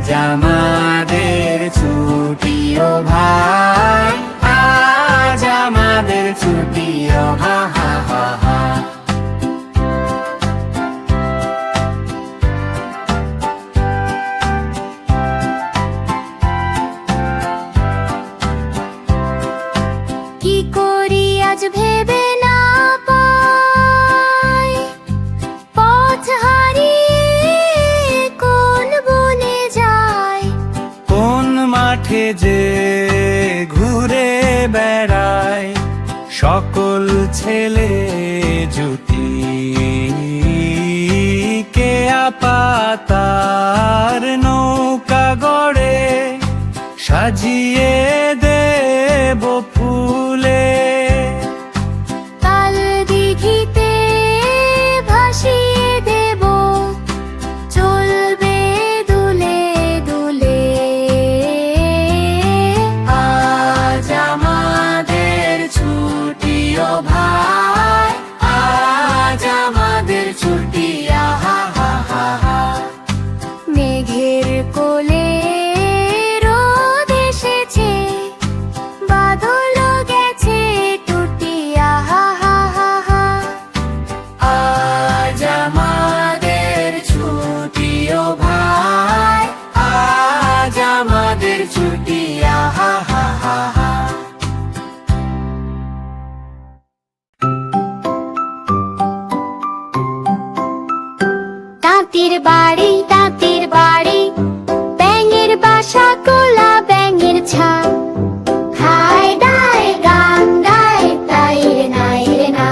আমাদের ছুটি ও ভাই, আজ আমাদের ছুটি ও হা হা হা হা। কি করি আজ ভেবে না পাই, পথ হারিয়ে কোন বনে যাই, কোন মাঠে যে ঘুরে বেড়ায় সকল ছেলে জুটি, কে পাতার নৌকা গড়ে সাজিয়ে দেব ফুলে, কাল দিঘিতে ভাসিয়ে দেব চলবে দুলে দুলে। আজ আমাদের ছুটি ও ভাই, আজ আমাদের ছুটি আহা হা হা হা। মেঘের কোলে রোদ এসেছে, বাদল গেছে টুটি আহা হা হা হা। আজ আমাদের ছুটি ও ভাই, আজ আমাদের ছুটি আহা হা হা হা। তাঁতির বাড়ি তাঁতির বাড়ি, ব্যাঙের বাসা কোলা ব্যাঙের ছা, খায় দায় গান গায় তাই রে নাই রে না।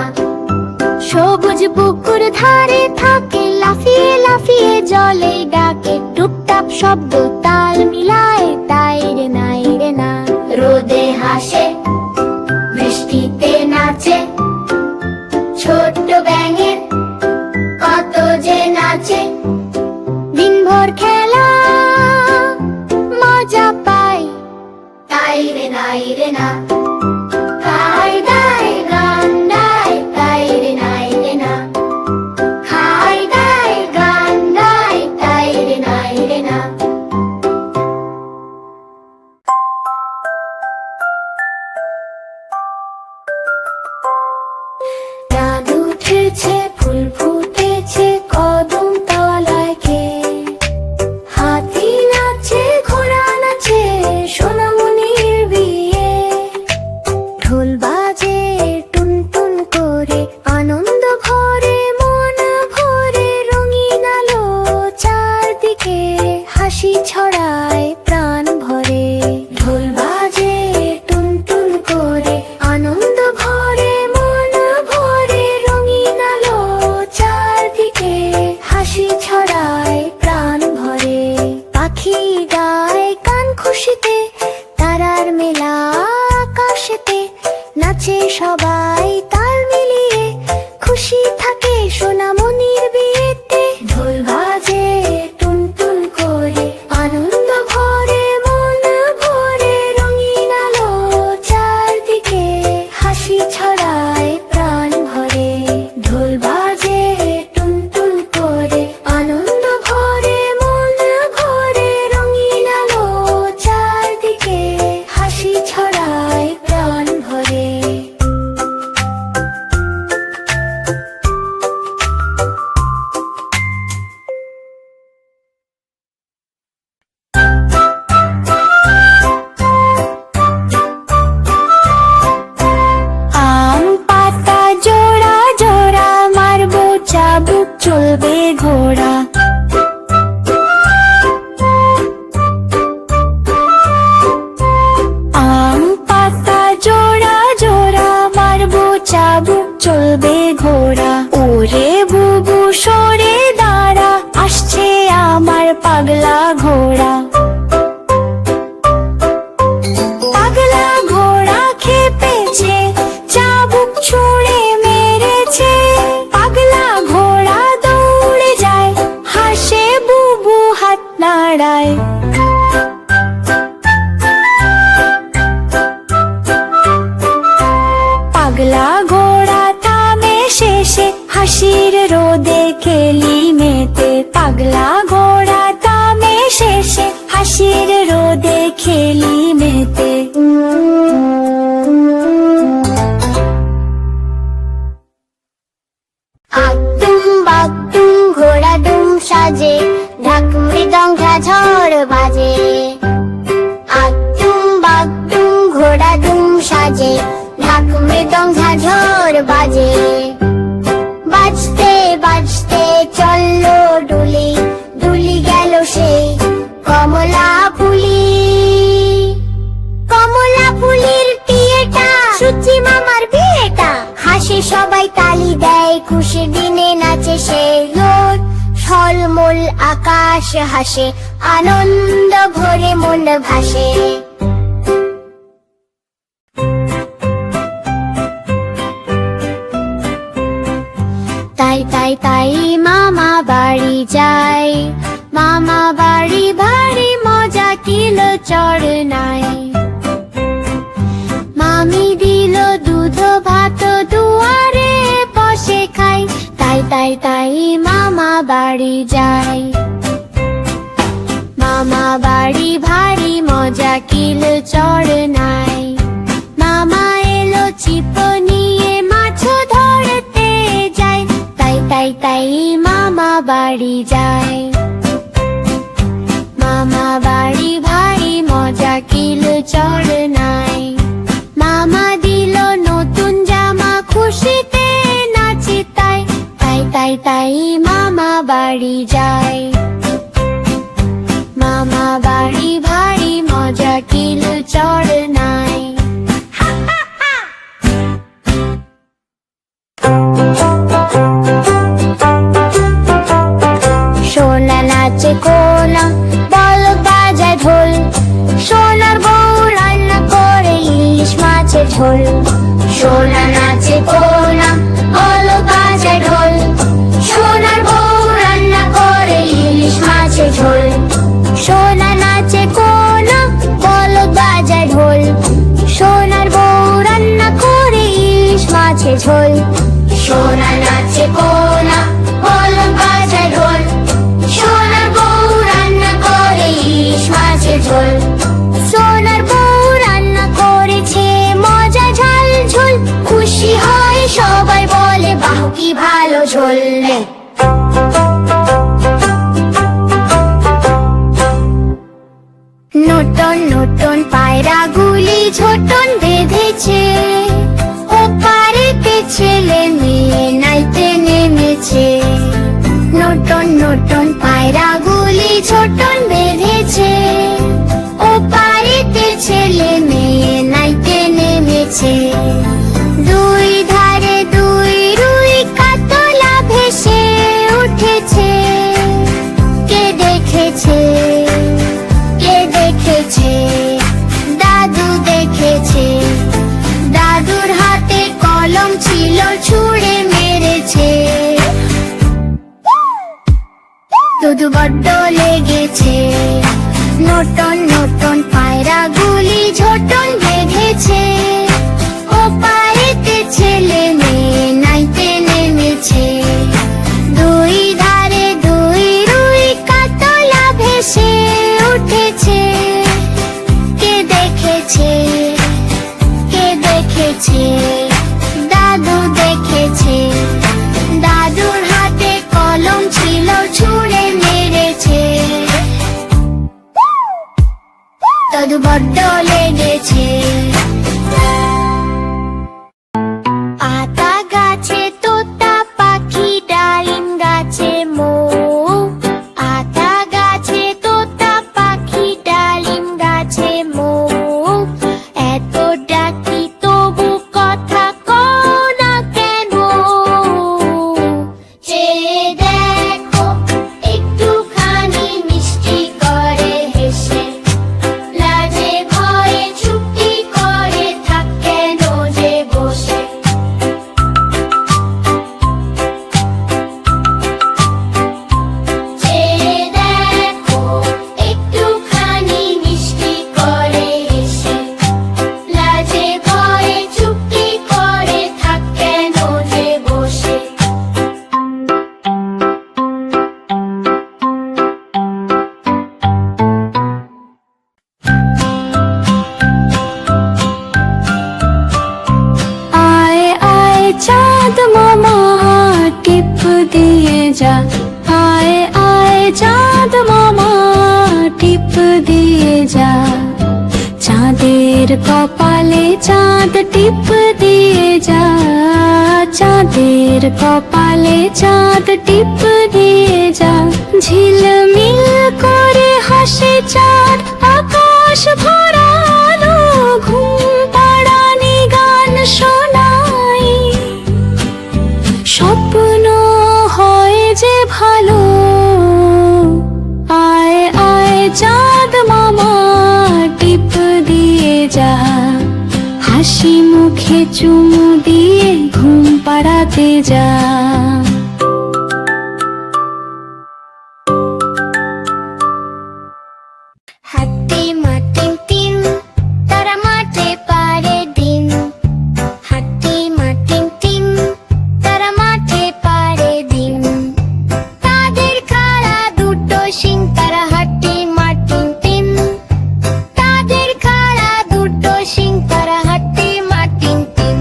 সবুজ পুকুর ধারে থাকে লাফিয়ে লাফিয়ে জলে ডাকে, টুপটাপ শব্দ তাল মিলায় তাই রে নাই রে না। রোদে হাসে বৃষ্টিতে নাচে, ছোট্ট ব্যাঙের কত যে নাচে, দিনভর খেলা মজা পাই তাই রে নাই রে না। খায় দায় গান গায় তাই রে নাই রে না, খায় দায় গান গায় তাই রে নাই রে না। চাঁদ উঠেছে ফুল ফুটেছে কদম তলায় কে, হাতি নাচে ঘোড়া নাচে সোনামণির বিয়ে, ঢোল বাজে টুন টুন করে আনন্দ ভরে মন ভরে, রঙিন আলো চারদিকে হাসি ছড়ায় প্রাণ ভরে। ঢোল বাজে টুন টুন করে আনন্দ ভরে মন ভরে, রঙিন আলো চারদিকে হাসি ছড়ায় প্রাণ ভরে। পাখি গায় গান খুশিতে, তারার মেলা আকাশেতে, নাচে সবাই তাল মিলিয়ে, খুশি থাকে সোনামণির বিয়েতে। ঢোল বাজে টুন টুন করে আনন্দ ভরে মন ভরে, রঙিন আলো চারদিকে হাসি ছড়ায় প্রাণ ভরে। ঢোল বাজে টুন টুন করে আনন্দ ভরে মন ভরে, রঙিন আলো চারদিকে হাসি ছড়ায় প্রাণ ভরে। আম পাতা জোড়া জোড়া মারবো চাবুক চলবে ঘোড়া, আম পাতা জোড়া জোড়া মারবো চাবুক চলবে ঘোড়া। ওরে বুবু সরে দাঁড়া, আসছে আমার পাগলা ঘোড়া। পাগলা ঘোড়া খেপেছে, চাবুক ছুঁড়ে মেরেছে, পাগলা ঘোড়া দৌড়ে যায়, হাসে বুবু হাত নাড়ায়। পাগলা ঘোড়া থামে শেষে, হাসির রোদে খেলি মেতে। পাগলা ঘোড়া থামে শেষে, এলি মেতে। আকদুম বাকদুম ঘোড়া দুম সাজে, ঢাক মৃদঙ্গ ঝড় বাজে। আকদুম বাকদুম ঘোড়া দুম সাজে, ঢাক মৃদঙ্গ ঝড় বাজে। বাজতে বাজতে চললো ডুলি, ডুলি গেল সেই কমলা ফুলি। কমলা ফুলির টিয়েটা, সুচি মামার বিয়েটা। হাসে সবাই, তালি দেয়, খুশির দিনে নাচে সে। রোদ ঝলমল আকাশ হাসে, আনন্দ ভরে মন ভাসে। তাই তাই তাই মামা বাড়ি যাই, মামা বাড়ি ভারী মজা কিলো চড় নাই। মামি দিল দুধ ভাত, দুয়ারে বসে খাই। তাই তাই তাই মামা বাড়ি যাই, মামা বাড়ি ভারী মজা কিলো চড় নাই। মামা এলো ছিপ নিয়ে, মাছ ধরতে যায়। তাই তাই তাই মামা বাড়ি যায়, মামা বাড়ি ভারী মজা কিলো চড় নাই। মামা দিল নতুন জামা, খুশিতে নাচি তাই। তাই তাই তাই মামা বাড়ি যায়, মামা বাড়ি ভারী মজা কিলো চড় নাই। সোনা নাচে কোনা, বলদ বাজায় ঢোল। সোনার বউ রান্না করে ইলিশ মাছের ঝোল। সোনা নাচে কোনা, বলদ বাজায় ঢোল। সোনার বউ রান্না করে ইলিশ মাছের ঝোল। সোনা নাচে কোনা, বলদ বাজায় ঢোল। সোনার বউ রান্না করে ইলিশ মাছের ঝোল। সোনা নাচে কোনা, বলদ বাজায় ঢোল। সোনার বউ রান্না করে ইলিশ মাছের ঝোল। সোনার বউ রান্না করেছে মজা ঝাল ঝোল। খুশি হয় সবাই, বলে বাহ কি ভালো ঝোল। নতুন নতুন পায়রা গুলি ঝোটন বেঁধেছে, ওপারেতে ছেলে মেয়ে নাইতে নেমেছে। নতুন নতুন পায়রা গুলি ঝোটন বেঁধেছে, ওপারেতে ছেলে মেয়ে নাইতে নেমেছে। দুই ধারে দুই রুই কাতলা ভেসে উঠেছে। কে দেখেছে, কে দেখেছে, দাদু দেখেছে। দাদুর হাতে কলম ছিল, ছুঁড়ে মেরেছে। দুধু বড্ড লেগেছে। নতুন নতুন পায়রা গুলি ঝোটন বেঁধেছে, ওপারেতে ছেলে মেয়ে নাইতে নেমেছে। দুই ধারে দুই রুই কাতলা ভেসে উঠেছে। কে দেখেছে, কে দেখেছে, দাদু দেখেছে। দাদুর হাতে কলম ছিল, ছুঁড়ে মেরেছে। দাদু বড্ড লেগেছে। আতা গাছে তোতা পাখি, ডালিম গাছে মৌ। আতা গাছে তোতা পাখি, ডালিম গাছে মৌ। এত ডাকি তবু কথা কও না কেন? চেয়ে দেখো একটুখানি মিষ্টি করে হেসে, লাজে ভয়ে কপালে চাঁদ টিপ দিয়ে যা, চাঁদের কপালে চাঁদ টিপ দিয়ে যা। ঝিলমিল করে হাসে চাঁদ আকাশ ভরালো, ঘুম পাড়ানি গান শোনাই। স্বপ্ন হয় যে ভালো, আয় আয় চাঁদ মামা টিপ দিয়ে যা। হাসি মুখে চুমু দিয়ে ঘুম পাড়াতে যা। হাতে মাটিম টিম, তারা মাঠে পারে ডিম। হাতে মাটিম টিম, তারা মাঠে পারে ডিম। তাদের খাড়া দুটো শিং, তারা হাতে মাটিম টিম। তাদের খাড়া দুটো শিং, তারা হাতে মাটিম টিম।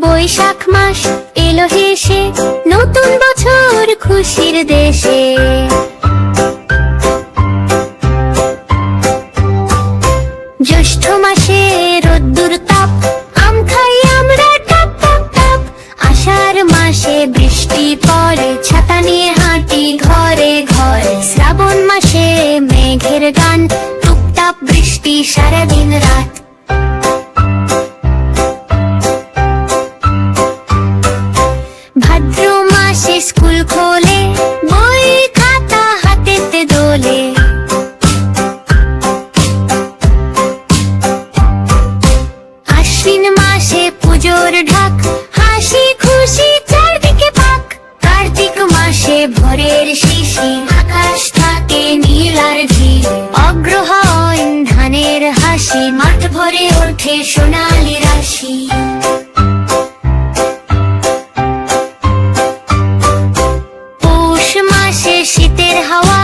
বৈশাখ মাস এলো হেসে, নতুন বছর খুশির দেশে। জ্যৈষ্ঠ মাসে রোদ্দুর তাপ, আম খাই আমরা টাপ টাপ টাপ। আষাঢ় মাসে বৃষ্টি পড়ে, ছাতা নিয়ে হাঁটি ঘরে ঘরে। শ্রাবণ মাসে মেঘের গান, টুপটাপ বৃষ্টি সারাদিন রাত। ভাদ্র মাসে স্কুল খোলে, বই খাতা হাতেতে দোলে। আশ্বিন মাসে পুজোর ঢাক, হাসি খুশি চারদিকে পাক। কার্তিক মাসে ভোরের শিশি, আকাশ থাকে নীল আর ঝিল। অগ্রহায়ণ ধানের হাসি, মাঠ ভরে ওঠে সোনালি রাশি। পৌষ মাসে শীতের হাওয়া,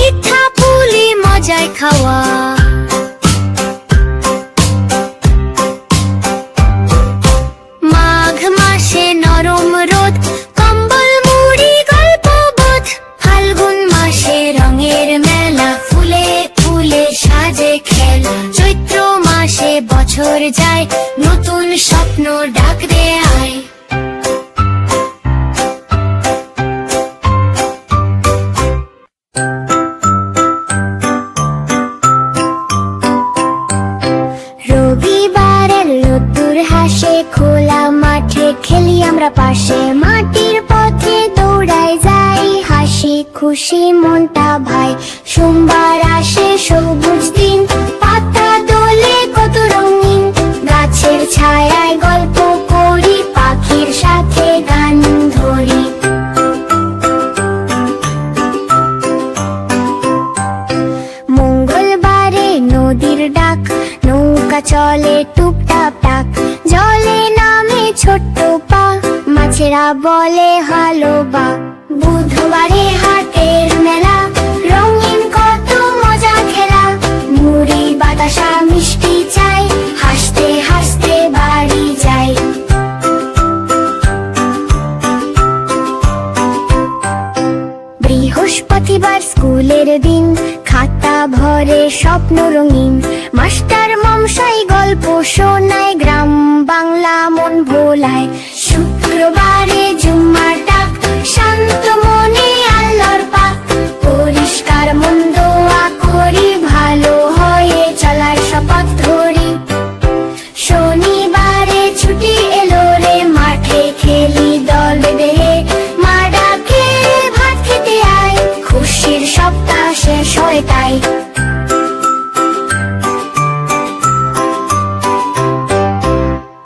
ইথা পুলি মজায় খাওয়া। মাঘ মাসে নরম রোদ, কম্বল মুড়ি গল্প বোধ। ফাল্গুন মাসে রঙের মেলা, ফুলে ফুলে সাজে খেলা। চৈত্র মাসে বছর যায়, নতুন স্বপ্ন ডাক দে আয়। রবিবারের রোদ্দুর হাসে, খোলা মাঠে খেলি আমরা পাশে। মাটির পথে দৌড়াই যাই, হাসি খুশি মনটা ভাই। সোমবার আসে সবুজ দিন, পাতা দোলে কত রঙিন। গাছের ছায়ায় গল্প করি, পাখির সাথে গান ধরি। মঙ্গলবারে নদীর ডাক, নৌকা চলে টুপটাপ টাক। জলে নামে ছোট্ট পা, মাছেরা বলে হালো বা। বুধবারে হাটের মেলা, রঙিন কত মজা খেলা। মুড়ি বাতাসা মিষ্টি চাই, হাসতে হাসতে বাড়ি যাই। বৃহস্পতিবার স্কুলের দিন, খাতা ভরে স্বপ্ন রঙিন। মাস্টার মশাই গল্প শোনায়, গ্রাম বাংলা মন ভোলায়।